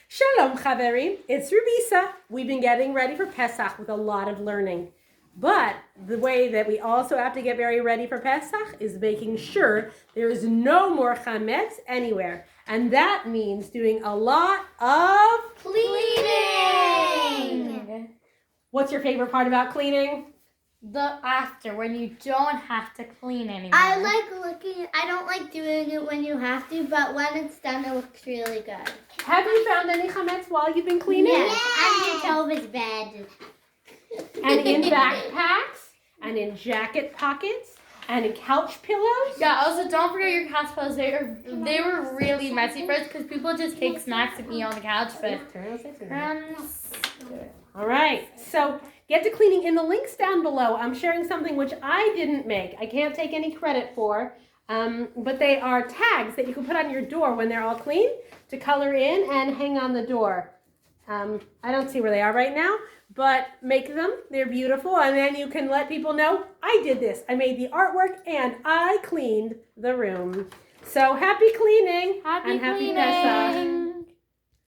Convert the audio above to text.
Shalom, Chaverim. It's Rubisa. We've been getting ready for Pesach with a lot of learning. But the way that we also have to get very ready for Pesach is making sure there is no more chametz anywhere. And that means doing a lot of cleaning. What's your favorite part about cleaning? The after, when you don't have to clean anymore. I don't like doing it when you have to, but when it's done, it looks really good. Have you found any chametz while you've been cleaning? Yes, under Tova's bed. And in backpacks, and in jacket pockets, and in couch pillows. Yeah, also don't forget your couch pillows. They were really messy first because people just take snacks and eat on the couch. But all right, so get to cleaning in the links down below. I'm sharing something which I didn't make. I can't take any credit for, but they are tags that you can put on your door when they're all clean to color in and hang on the door. I don't see where they are right now, but make them. They're beautiful, and then you can let people know, I did this. I made the artwork, and I cleaned the room. So happy cleaning. Happy Pesach. cleaning.